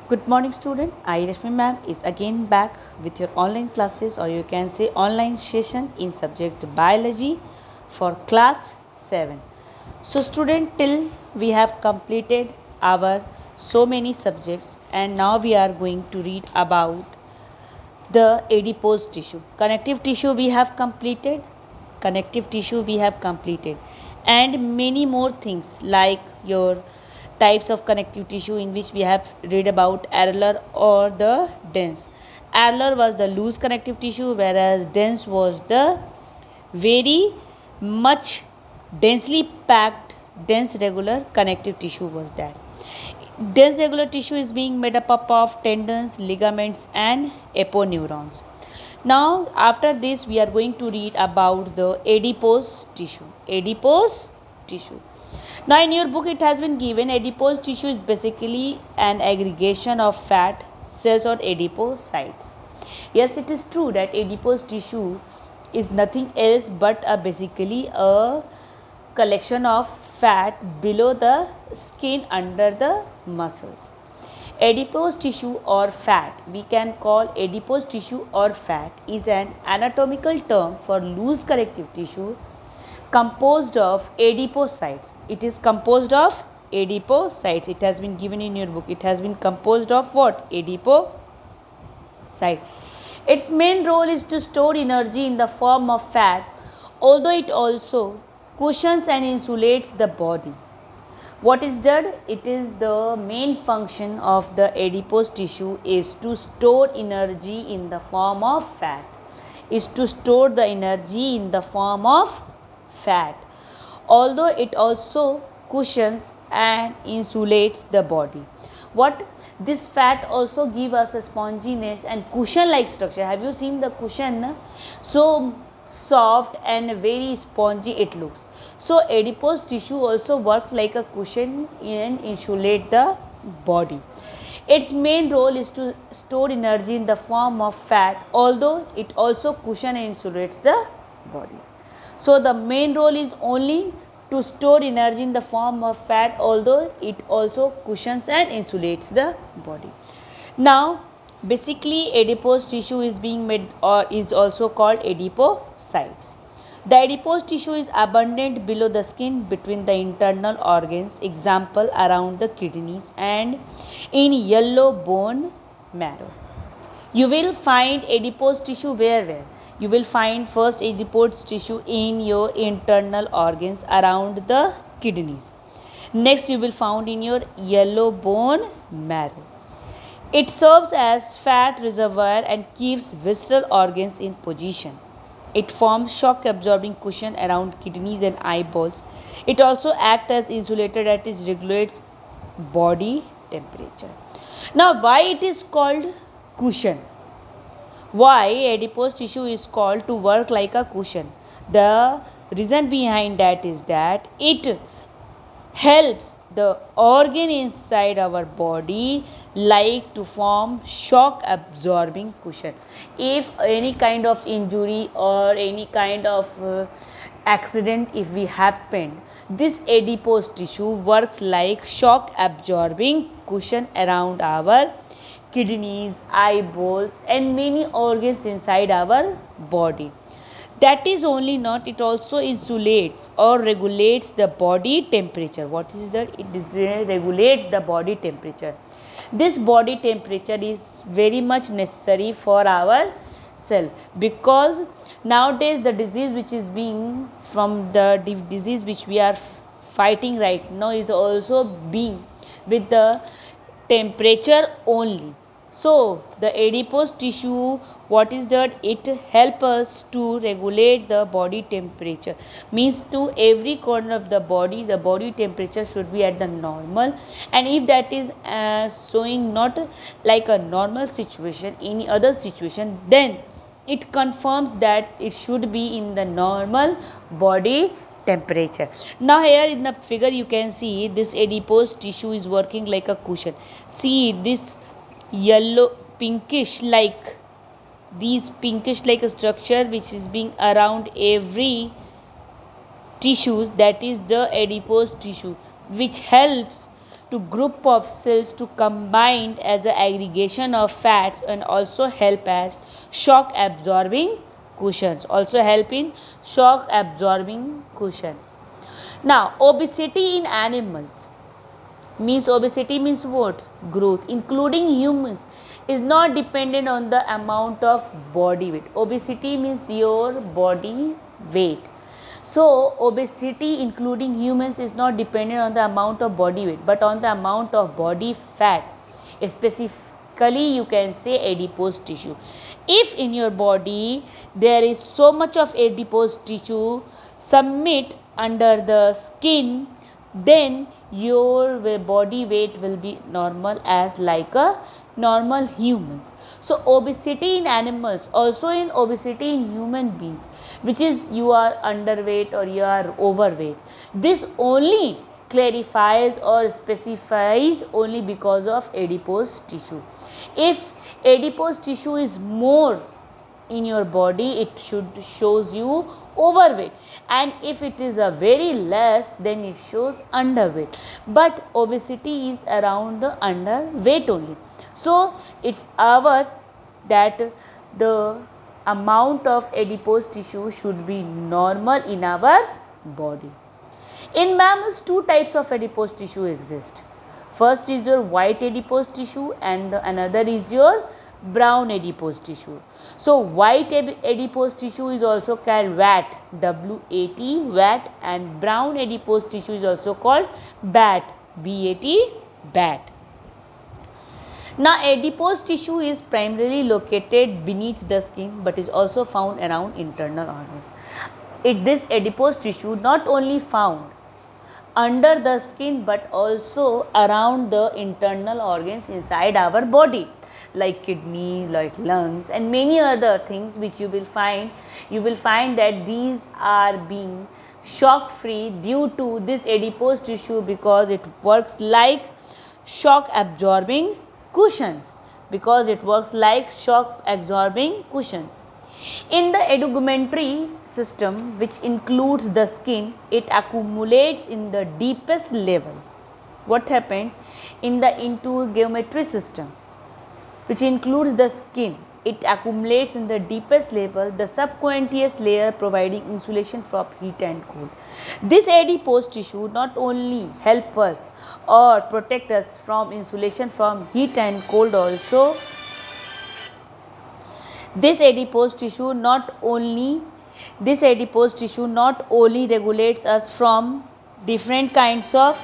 Good morning student, I Rashmi ma'am is again back with your online classes or you can say online session in subject biology for class 7. So student, till we have completed our so many subjects and now we are going to read about the adipose tissue. Connective tissue we have completed and many more things like your types of connective tissue in which we have read about areolar or the dense. Areolar was the loose connective tissue whereas dense was the very much densely packed dense regular connective tissue was that. Dense regular tissue is being made up of tendons, ligaments and aponeurons. Now after this we are going to read about the adipose tissue. Adipose tissue. Now in your book it has been given adipose tissue is basically an aggregation of fat cells or adipocytes. Yes, it is true that adipose tissue is nothing else but basically a collection of fat below the skin under the muscles. Adipose tissue or fat, we can call adipose tissue or fat, is an anatomical term for loose connective tissue composed of adipocytes. It is composed of adipocytes. It has been given in your book. It has been composed of what? Adipocyte. Its main role is to store energy in the form of fat, although it also cushions and insulates the body. What is done? It is the main function of the adipose tissue is to store energy in the form of fat. Is to store the energy in the form of fat, although it also cushions and insulates the body. What this fat also give us a sponginess and cushion like structure. Have you seen the cushion? So soft and very spongy it looks. So adipose tissue also works like a cushion and insulate the body. Its main role is to store energy in the form of fat, although it also cushion and insulates the body. So the main role is only to store energy in the form of fat, although it also cushions and insulates the body. Now basically adipose tissue is being made or is also called adipocytes. The adipose tissue is abundant below the skin between the internal organs, example around the kidneys and in yellow bone marrow. You will find adipose tissue where? You will find first adipose tissue in your internal organs around the kidneys. Next you will find in your yellow bone marrow. It serves as fat reservoir and keeps visceral organs in position. It forms shock absorbing cushion around kidneys and eyeballs. It also acts as insulator that is regulates body temperature. Now why it is called cushion? Why adipose tissue is called to work like a cushion? The reason behind that is that it helps the organ inside our body like to form shock absorbing cushion. If any kind of injury or any kind of accident if we happened, this adipose tissue works like shock absorbing cushion around our kidneys, eyeballs and many organs inside our body. That is only not, it also insulates or regulates the body temperature. What is that? It regulates the body temperature. This body temperature is very much necessary for our cell, because nowadays the disease which is being from the disease which we are fighting right now is also being with the temperature only. So the adipose tissue, what is that? It helps us to regulate the body temperature. Means to every corner of the body temperature should be at the normal, and if that is showing not like a normal situation, any other situation, then it confirms that it should be in the normal body temperature. Now here in the figure you can see this adipose tissue is working like a cushion. See this yellow pinkish like a structure which is being around every tissues, that is the adipose tissue, which helps to group of cells to combine as an aggregation of fats and also help as shock absorbing cushions. Also help in shock absorbing cushions. Now, obesity in animals means obesity means what? Growth, including humans, is not dependent on the amount of body weight. Obesity means your body weight. So, obesity including humans is not dependent on the amount of body weight but on the amount of body fat. Specifically, you can say adipose tissue. If in your body there is so much of adipose tissue submit under the skin, then your body weight will be normal as like a normal humans. So obesity in animals, also in obesity in human beings, which is you are underweight or you are overweight, this only clarifies or specifies only because of adipose tissue. If adipose tissue is more in your body, it should shows you overweight, and if it is a very less, then it shows underweight. But obesity is around the underweight only. So it's our that the amount of adipose tissue should be normal in our body. In mammals, two types of adipose tissue exist. First is your white adipose tissue and another is your brown adipose tissue. So white adipose tissue is also called VAT, W-A-T, VAT, and brown adipose tissue is also called BAT, B-A-T, BAT. Now adipose tissue is primarily located beneath the skin but is also found around internal organs. This adipose tissue not only found under the skin but also around the internal organs inside our body, like kidney, like lungs, and many other things which you will find that these are being shock free due to this adipose tissue because it works like shock absorbing cushions, In the integumentary system, which includes the skin, it accumulates in the deepest level. What happens in the integumentary system, which includes the skin, it accumulates in the deepest level, the subcutaneous layer providing insulation from heat and cold. This adipose tissue not only help us or protect us from insulation from heat and cold also. This adipose tissue not only regulates us from different kinds of